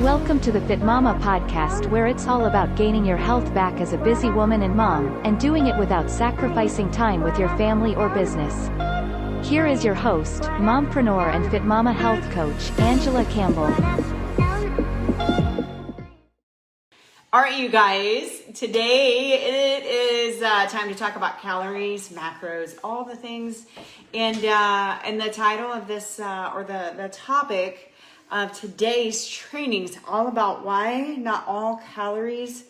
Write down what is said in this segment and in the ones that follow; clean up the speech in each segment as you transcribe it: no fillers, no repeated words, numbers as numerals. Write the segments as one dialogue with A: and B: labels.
A: Welcome to the Fitmama podcast, where it's all about gaining your health back as a busy woman and mom, and doing it without sacrificing time with your family or business. Here is your host, mompreneur and Fitmama health coach, Angela Campbell.
B: All right, you guys, today it is time to talk about calories, macros, all the things. And the title of this, or the topic of today's training is all about why not all calories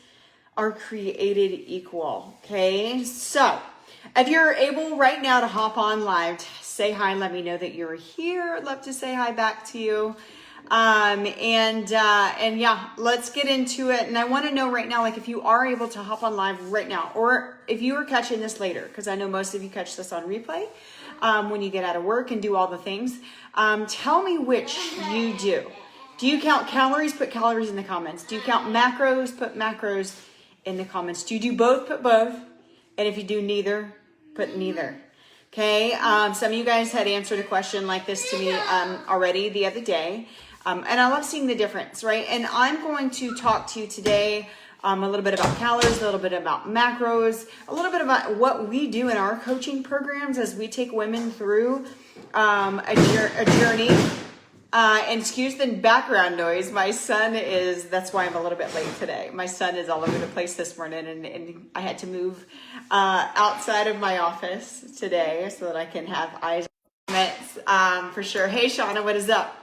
B: are created equal. Okay, so if you're able right now to hop on live, say hi, let me know that you're here. I'd love to say hi back to you. And yeah, let's get into it. And I want to know right now, like if you are able to hop on live right now, or if you are catching this later, because I know most of you catch this on replay, when you get out of work and do all the things, tell me which you do. Do you count calories? Put calories in the comments. Do you count macros? Put macros in the comments. Do you do both? Put both. And if you do neither, put neither. Okay. Some of you guys had answered a question like this to me, already the other day. And I love seeing the difference, right? And I'm going to talk to you today a little bit about calories, a little bit about macros, a little bit about what we do in our coaching programs as we take women through a journey. And excuse the background noise. My son that's why I'm a little bit late today. My son is all over the place this morning, and I had to move outside of my office today so that I can have eyes on it for sure. Hey, Shauna, what is up?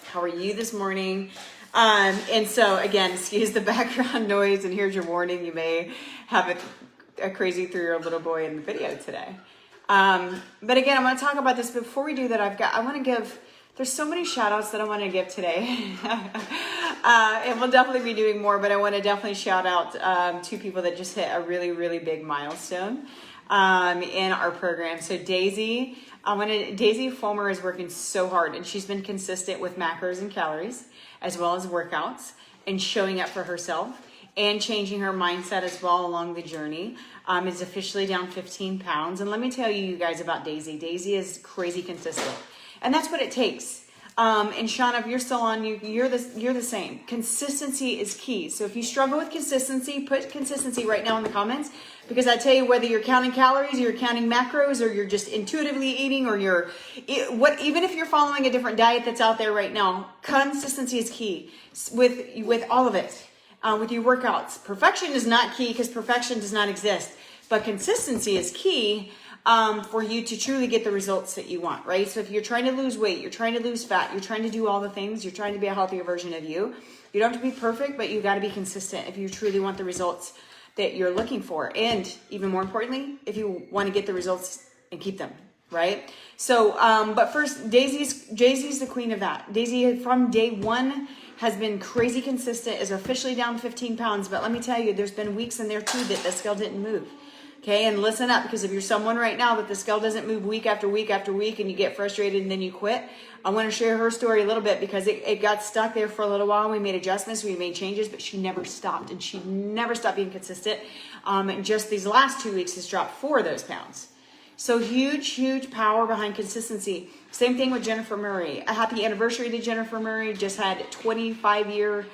B: How are you this morning? And so again, excuse the background noise, and here's your warning. You may have a crazy 3-year-old little boy in the video today. But again, I want to talk about this. Before we do that, there's so many shout outs that I want to give today. And we'll definitely be doing more, but I want to definitely shout out two people that just hit a really, really big milestone in our program. So Daisy Fulmer is working so hard, and she's been consistent with macros and calories, as well as workouts, and showing up for herself and changing her mindset as well along the journey. Is officially down 15 pounds. And let me tell you guys about Daisy. Daisy is crazy consistent. And that's what it takes. And Shauna, if you're still on, you're the same. Consistency is key. So if you struggle with consistency, put consistency right now in the comments, because I tell you, whether you're counting calories, or you're counting macros, or you're just intuitively eating, or even if you're following a different diet that's out there right now, consistency is key with all of it. With your workouts, perfection is not key, because perfection does not exist, but consistency is key. For you to truly get the results that you want, right? So if you're trying to lose weight, you're trying to lose fat, you're trying to do all the things, you're trying to be a healthier version of you. You don't have to be perfect, but you got to be consistent if you truly want the results that you're looking for. And even more importantly, if you want to get the results and keep them, right? So, but first, Daisy's the queen of that. Daisy from day one has been crazy consistent, is officially down 15 pounds. But let me tell you, there's been weeks in there too that the scale didn't move. Okay, and listen up, because if you're someone right now that the scale doesn't move week after week after week, and you get frustrated and then you quit, I want to share her story a little bit, because it got stuck there for a little while. We made adjustments, we made changes, but she never stopped, and she never stopped being consistent. And just these last 2 weeks has dropped 4 of those pounds. So huge power behind consistency. Same thing with Jennifer Murray. A happy anniversary to Jennifer Murray. Just had 25-year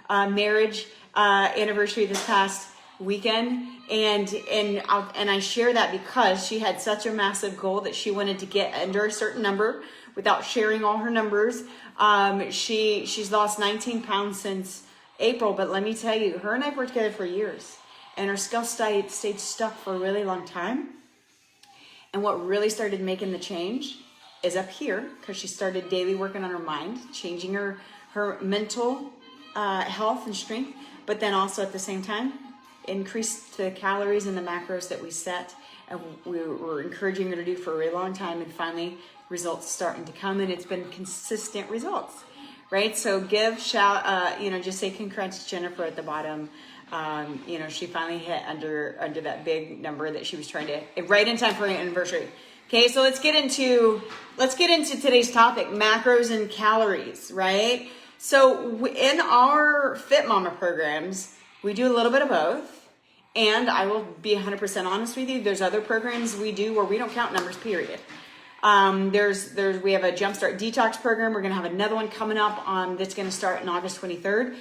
B: marriage anniversary this past weekend, and I share that because she had such a massive goal that she wanted to get under a certain number without sharing all her numbers. She's lost 19 pounds since April, but let me tell you, her and I've worked together for years, and her scale stayed stuck for a really long time. And what really started making the change is up here, because she started daily working on her mind, changing her mental health and strength, but then also at the same time increase the calories and the macros that we set, and we were encouraging her to do for a really long time, and finally results starting to come, and it's been consistent results, right? So just say congrats to Jennifer at the bottom. She finally hit under that big number that she was trying to, right in time for an anniversary. Okay, so let's get into today's topic, macros and calories, right? So in our Fitmama programs, we do a little bit of both. And I will be 100% honest with you, there's other programs we do where we don't count numbers, period. We have a Jumpstart Detox program. We're going to have another one coming up that's going to start on August 23rd,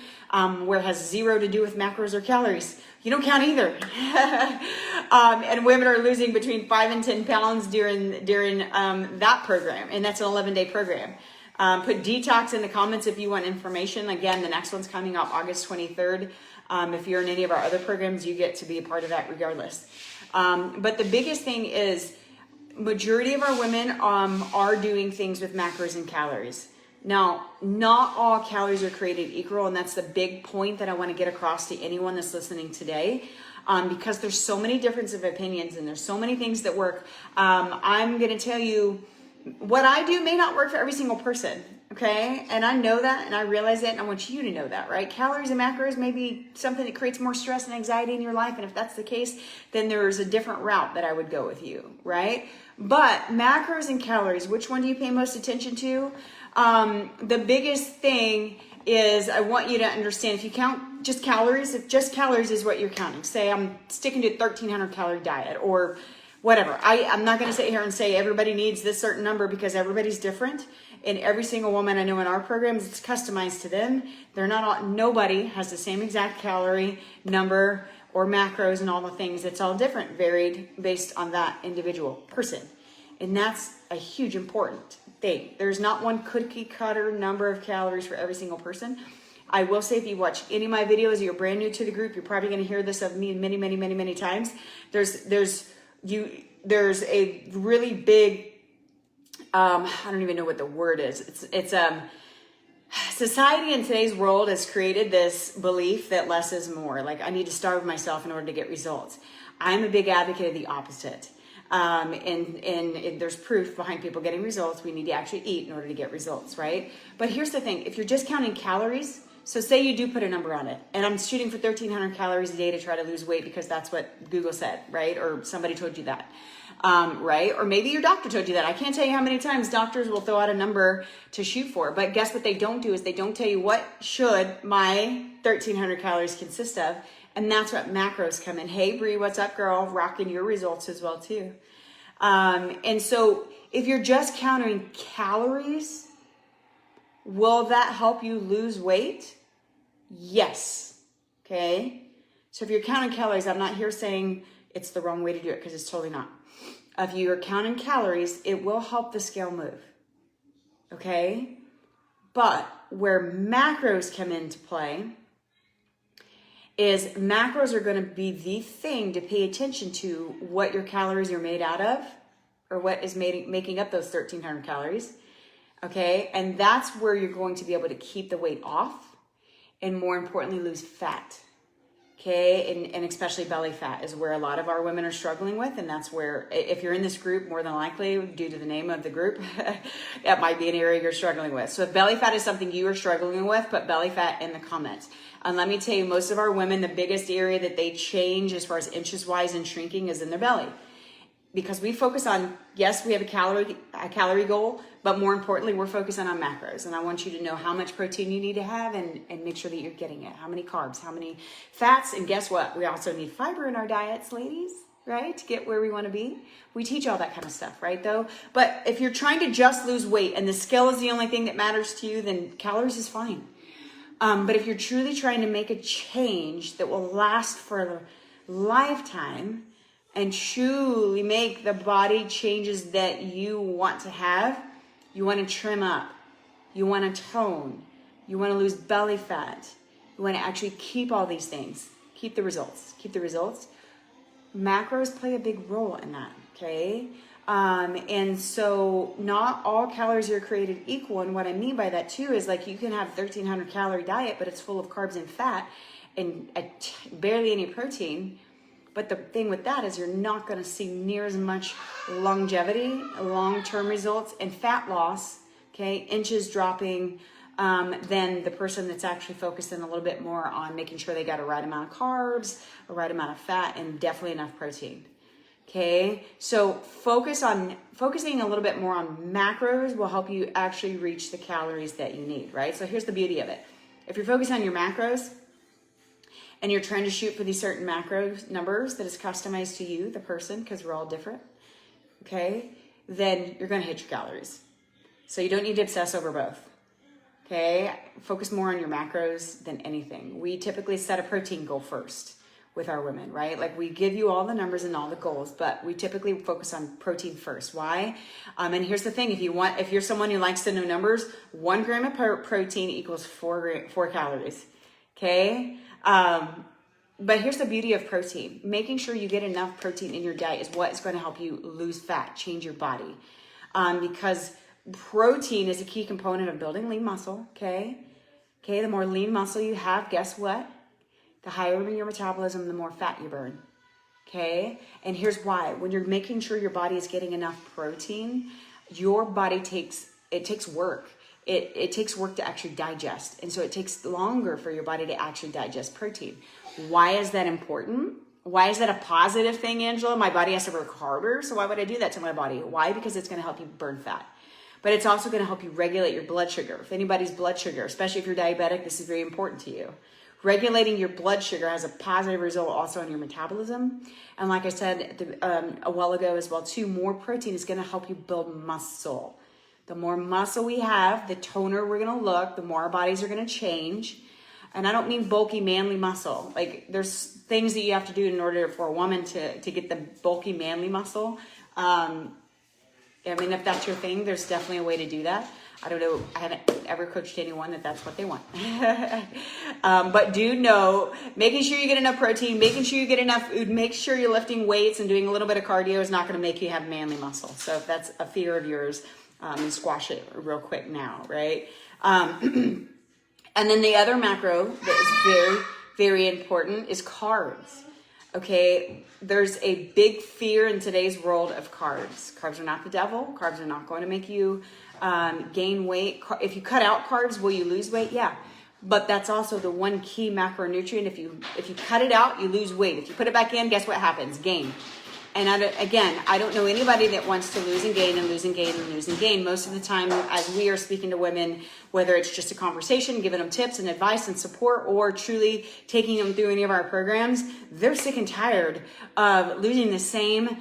B: where it has zero to do with macros or calories. You don't count either. And women are losing between 5 and 10 pounds during that program. And that's an 11-day program. Put detox in the comments if you want information. Again, the next one's coming up August 23rd. If you're in any of our other programs, you get to be a part of that regardless. But the biggest thing is majority of our women are doing things with macros and calories. Now, not all calories are created equal, and that's the big point that I want to get across to anyone that's listening today, because there's so many differences of opinions and there's so many things that work. I'm going to tell you what I do may not work for every single person, okay? And I know that, and I realize that, and I want you to know that, right? Calories and macros may be something that creates more stress and anxiety in your life, and if that's the case, then there's a different route that I would go with you, right? But macros and calories, which one do you pay most attention to? The biggest thing is I want you to understand, if you count just calories, if just calories is what you're counting, say I'm sticking to a 1,300 calorie diet or whatever. I'm not going to sit here and say everybody needs this certain number, because everybody's different. And every single woman I know in our programs, it's customized to them. Nobody has the same exact calorie number or macros and all the things. It's all different, varied based on that individual person. And that's a huge important thing. There's not one cookie cutter number of calories for every single person. I will say, if you watch any of my videos, or you're brand new to the group, you're probably going to hear this of me many, many, many, many times. There's a really big, I don't even know what the word is. It's society in today's world has created this belief that less is more. Like, I need to starve myself in order to get results. I'm a big advocate of the opposite. And there's proof behind people getting results. We need to actually eat in order to get results, right? But here's the thing. If you're just counting calories, so say you do put a number on it, and I'm shooting for 1,300 calories a day to try to lose weight because that's what Google said, right? Or somebody told you that, right? Or maybe your doctor told you that. I can't tell you how many times doctors will throw out a number to shoot for, but guess what they don't do is they don't tell you what should my 1,300 calories consist of. And that's what macros come in. Hey, Bree, what's up, girl? Rocking your results as well, too. And so if you're just counting calories, will that help you lose weight? Yes. Okay. So if you're counting calories, I'm not here saying it's the wrong way to do it, because it's totally not. If you're counting calories, it will help the scale move. Okay. But where macros come into play is macros are going to be the thing to pay attention to, what your calories are made out of, or what is making up those 1,300 calories. Okay. And that's where you're going to be able to keep the weight off, and more importantly, lose fat. Okay. And especially belly fat is where a lot of our women are struggling with. And that's where, if you're in this group, more than likely, due to the name of the group, that might be an area you're struggling with. So if belly fat is something you are struggling with, put belly fat in the comments. And let me tell you, most of our women, the biggest area that they change as far as inches wise and shrinking is in their belly. Because we focus on, yes, we have a calorie goal, but more importantly, we're focusing on macros. And I want you to know how much protein you need to have, and make sure that you're getting it. How many carbs, how many fats, and guess what? We also need fiber in our diets, ladies, right? To get where we want to be. We teach all that kind of stuff, right, though? But if you're trying to just lose weight and the scale is the only thing that matters to you, then calories is fine. But if you're truly trying to make a change that will last for a lifetime, and truly make the body changes that you want to have, you want to trim up, you want to tone, you want to lose belly fat, you want to actually keep all these things, keep the results. Macros play a big role in that, okay? And so not all calories are created equal. And what I mean by that too is, like, you can have 1,300 calorie diet, but it's full of carbs and fat and barely any protein. But the thing with that is you're not going to see near as much longevity, long-term results, and fat loss, okay, inches dropping, than the person that's actually focusing a little bit more on making sure they got a right amount of carbs, a right amount of fat, and definitely enough protein. Okay, so focusing a little bit more on macros will help you actually reach the calories that you need, right? So here's the beauty of it. If you're focused on your macros, and you're trying to shoot for these certain macro numbers that is customized to you, the person, because we're all different, okay? then you're going to hit your calories. So you don't need to obsess over both. Okay, focus more on your macros than anything. We typically set a protein goal first with our women, right? Like we give you all the numbers and all the goals, but we typically focus on protein first. Why? And here's the thing: if you're someone who likes to know numbers, 1 gram of protein equals 4 calories. Okay. But here's the beauty of protein: making sure you get enough protein in your diet is what is going to help you lose fat, change your body, because protein is a key component of building lean muscle, okay? Okay, the more lean muscle you have, guess what? The higher your metabolism, the more fat you burn, okay? And here's why. When you're making sure your body is getting enough protein, your body takes work. It takes work to actually digest. And so it takes longer for your body to actually digest protein. Why is that important? Why is that a positive thing, Angela? My body has to work harder, so why would I do that to my body? Why? Because it's going to help you burn fat. But it's also going to help you regulate your blood sugar. If anybody's blood sugar, especially if you're diabetic, this is very important to you. Regulating your blood sugar has a positive result also on your metabolism. And like I said a while ago as well too, more protein is going to help you build muscle. The more muscle we have, the toner we're going to look, the more our bodies are going to change. And I don't mean bulky, manly muscle. Like there's things that you have to do in order for a woman to get the bulky, manly muscle. I mean, if that's your thing, there's definitely a way to do that. I don't know. I haven't ever coached anyone that's what they want. But do know, making sure you get enough protein, making sure you get enough food, make sure you're lifting weights and doing a little bit of cardio is not going to make you have manly muscle. So if that's a fear of yours, squash it real quick now, right? And then the other macro that is very, very important is carbs. Okay, there's a big fear in today's world of carbs. Carbs are not the devil. Carbs are not going to make you gain weight. If you cut out carbs, will you lose weight? Yeah, but that's also the one key macronutrient. If you cut it out, you lose weight. If you put it back in, guess what happens? Gain. And I don't know anybody that wants to lose and gain and lose and gain and lose and gain. Most of the time, as we are speaking to women, whether it's just a conversation, giving them tips and advice and support, or truly taking them through any of our programs, they're sick and tired of losing the same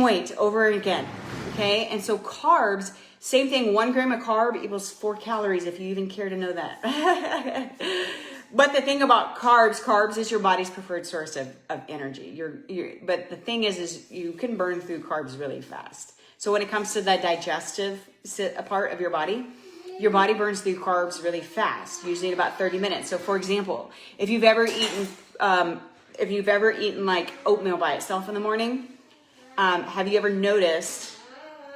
B: weight over and again. Okay, and so carbs, same thing. 1 gram of carb equals 4 calories, if you even care to know that. But the thing about carbs is your body's preferred source of energy. But the thing is you can burn through carbs really fast. So when it comes to the digestive part of your body burns through carbs really fast, usually in about 30 minutes. So for example, if you've ever eaten like oatmeal by itself in the morning, have you ever noticed,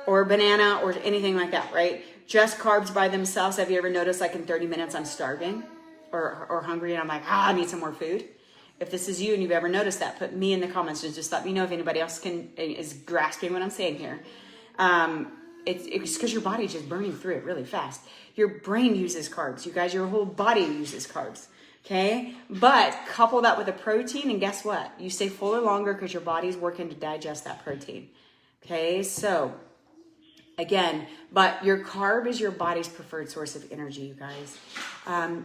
B: or banana or anything like that, right? Just carbs by themselves. Have you ever noticed like in 30 minutes I'm starving? Or hungry and I'm like, I need some more food. If this is you and you've ever noticed that, put me in the comments and just let me know if anybody else is grasping what I'm saying here. It's because your body's just burning through it really fast. Your brain uses carbs. You guys, your whole body uses carbs. Okay? But couple that with a protein and guess what? You stay fuller longer because your body's working to digest that protein. Okay? So again, but your carb is your body's preferred source of energy, you guys.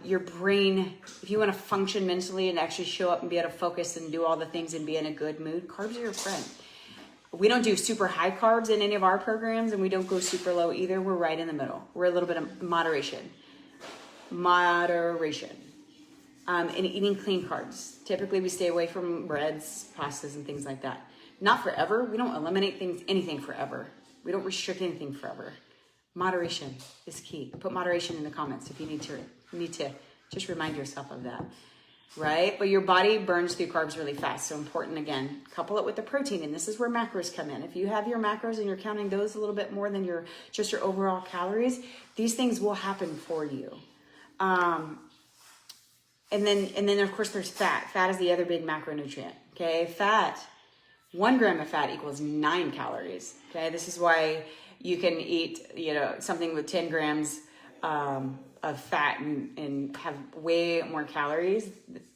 B: Your brain, if you want to function mentally and actually show up and be able to focus and do all the things and be in a good mood, carbs are your friend. We don't do super high carbs in any of our programs, and we don't go super low either. We're right in the middle. We're a little bit of moderation. And eating clean carbs. Typically, we stay away from breads, pastas, and things like that. Not forever. We don't eliminate anything forever. We don't restrict anything forever. Moderation is key. Put moderation in the comments if you need to just remind yourself of that, right? But your body burns through carbs really fast. So important, again, couple it with the protein. And this is where macros come in. If you have your macros and you're counting those a little bit more than your overall calories, these things will happen for you. And then of course there's fat. Fat is the other big macronutrient. Okay, fat. 1 gram of fat equals 9 calories. Okay, this is why you can eat, something with 10 grams of fat and have way more calories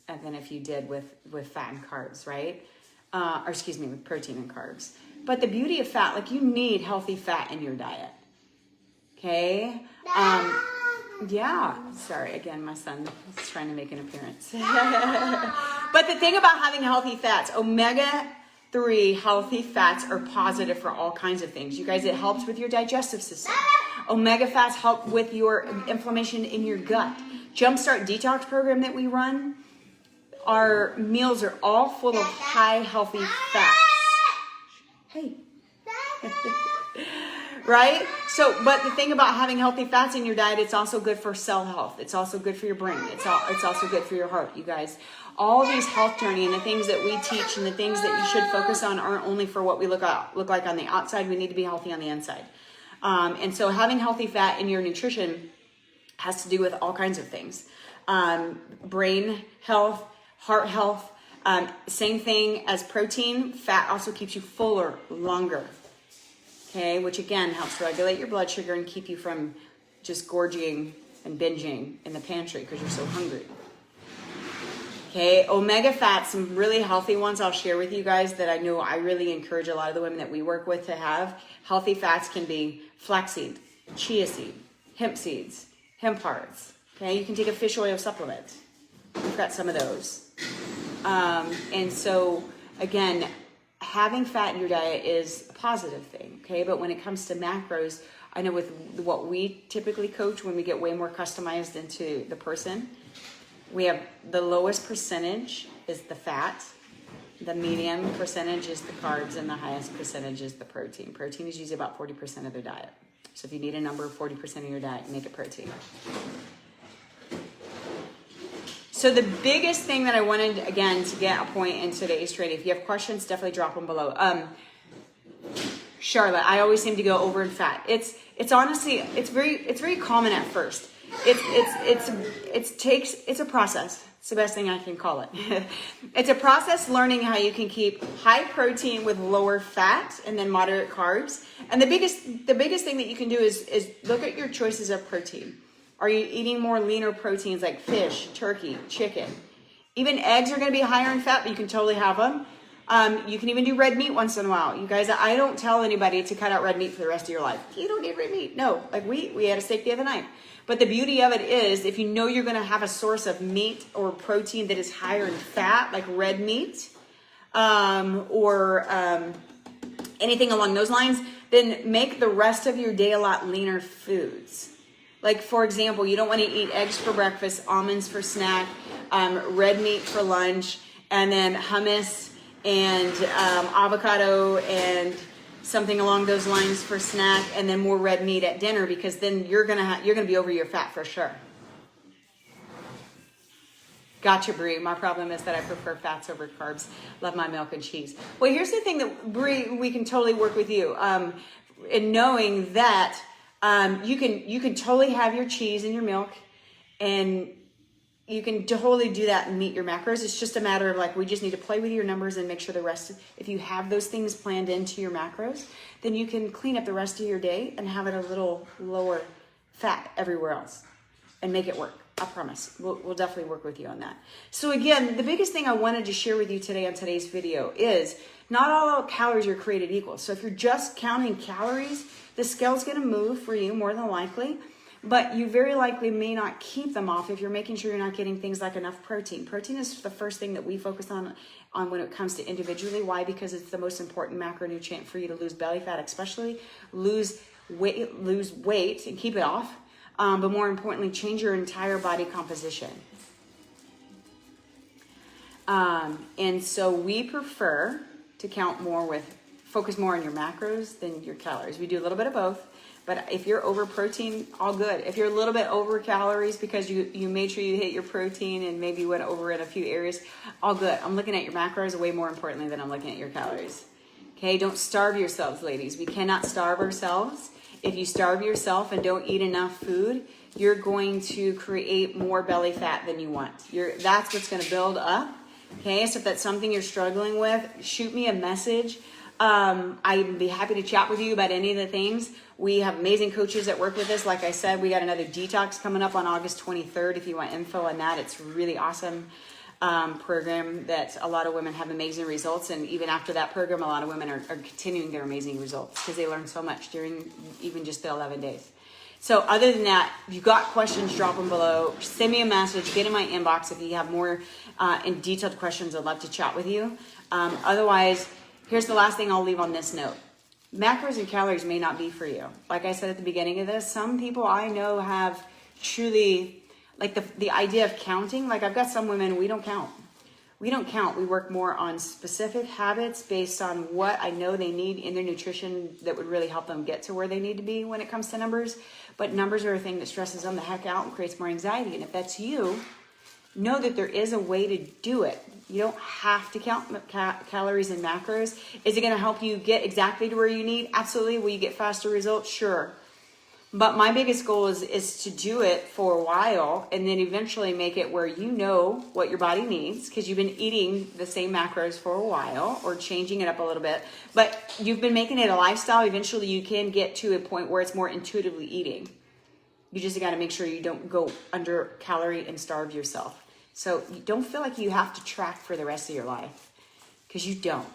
B: than if you did with fat and carbs, right? With protein and carbs. But the beauty of fat, like you need healthy fat in your diet. Okay? Yeah. Sorry, again, my son is trying to make an appearance. But the thing about having healthy fats, omega 3, healthy fats are positive for all kinds of things. You guys, it helps with your digestive system. Omega fats help with your inflammation in your gut. Jumpstart Detox program that we run, our meals are all full of high healthy fats. Hey. Right? So, but the thing about having healthy fats in your diet, it's also good for cell health. It's also good for your brain. It's also good for your heart, you guys. All these health journey and the things that we teach and the things that you should focus on aren't only for what we look like on the outside. We need to be healthy on the inside. And so having healthy fat in your nutrition has to do with all kinds of things. Brain health, heart health, same thing as protein. Fat also keeps you fuller longer. Okay, which again helps regulate your blood sugar and keep you from just gorging and binging in the pantry because you're so hungry. Okay, omega fats, some really healthy ones I'll share with you guys that I know I really encourage a lot of the women that we work with to have. Healthy fats can be flaxseed, chia seed, hemp seeds, hemp hearts. Okay, you can take a fish oil supplement. We've got some of those. And so, again, having fat in your diet is a positive thing, okay? But when it comes to macros, I know with what we typically coach when we get way more customized into the person, we have the lowest percentage is the fat, the medium percentage is the carbs, and the highest percentage is the protein. Protein is usually about 40% of their diet. So if you need a number, 40% of your diet, make it protein. So the biggest thing that I wanted, again, to get a point in today's training, if you have questions, definitely drop them below. Charlotte, I always seem to go over in fat. It's honestly, it's very common at first. It's a process. It's the best thing I can call it. It's a process learning how you can keep high protein with lower fat and then moderate carbs. And the biggest thing that you can do is look at your choices of protein. Are you eating more leaner proteins like fish, turkey, chicken? Even eggs are going to be higher in fat, but you can totally have them. You can even do red meat once in a while. You guys, I don't tell anybody to cut out red meat for the rest of your life. You don't need red meat. No, like we had a steak the other night. But the beauty of it is if you know you're going to have a source of meat or protein that is higher in fat, like red meat, or anything along those lines, then make the rest of your day a lot leaner foods. Like, for example, you don't want to eat eggs for breakfast, almonds for snack, red meat for lunch, and then hummus and avocado and something along those lines for snack, and then more red meat at dinner, because then you're gonna be over your fat for sure. Gotcha, Brie. My problem is that I prefer fats over carbs. Love my milk and cheese. Well, here's the thing that, Brie, we can totally work with you in knowing that you can totally have your cheese and your milk, and you can totally do that and meet your macros. It's just a matter of, like, we just need to play with your numbers and make sure the rest, if you have those things planned into your macros, then you can clean up the rest of your day and have it a little lower fat everywhere else and make it work. I promise. We'll definitely work with you on that. So again, the biggest thing I wanted to share with you today on today's video is not all calories are created equal. So if you're just counting calories, the scale's going to move for you more than likely, but you very likely may not keep them off if you're making sure you're not getting things like enough protein. Protein is the first thing that we focus on when it comes to individually. Why? Because it's the most important macronutrient for you to lose belly fat, especially lose weight and keep it off. But more importantly, change your entire body composition. And so we prefer to focus more on your macros than your calories. We do a little bit of both, but if you're over protein, all good. If you're a little bit over calories because you made sure you hit your protein and maybe went over in a few areas, all good. I'm looking at your macros way more importantly than I'm looking at your calories. Okay, don't starve yourselves, ladies. We cannot starve ourselves. If you starve yourself and don't eat enough food, you're going to create more belly fat than you want. That's what's going to build up. Okay, so if that's something you're struggling with, shoot me a message. I'd be happy to chat with you about any of the things. We have amazing coaches that work with us. Like I said, we got another detox coming up on August 23rd. If you want info on that, it's really awesome program that a lot of women have amazing results. And even after that program, a lot of women are continuing their amazing results because they learn so much during even just the 11 days. So other than that, if you've got questions, drop them below. Send me a message. Get in my inbox if you have more in detailed questions. I'd love to chat with you. Otherwise, Here's the last thing I'll leave on this note. Macros and calories may not be for you. Like I said at the beginning of this, some people I know have truly, like the idea of counting, like I've got some women, we don't count. We don't count. We work more on specific habits based on what I know they need in their nutrition that would really help them get to where they need to be when it comes to numbers. But numbers are a thing that stresses them the heck out and creates more anxiety. And if that's you, know that there is a way to do it. You don't have to count calories and macros. Is it going to help you get exactly to where you need? Absolutely. Will you get faster results? Sure. But my biggest goal is to do it for a while and then eventually make it where you know what your body needs because you've been eating the same macros for a while or changing it up a little bit. But you've been making it a lifestyle. Eventually you can get to a point where it's more intuitively eating. You just got to make sure you don't go under calorie and starve yourself. So you don't feel like you have to track for the rest of your life because you don't.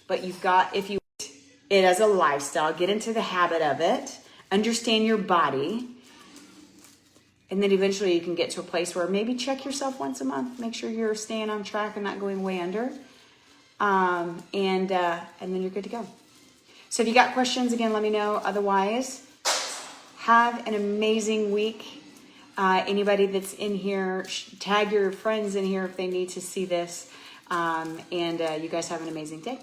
B: But you've got, if you eat it as a lifestyle, get into the habit of it, understand your body, and then eventually you can get to a place where maybe check yourself once a month, make sure you're staying on track and not going way under, and then you're good to go. So if you got questions, again, let me know. Otherwise, have an amazing week. Anybody that's in here, tag your friends in here if they need to see this, and you guys have an amazing day.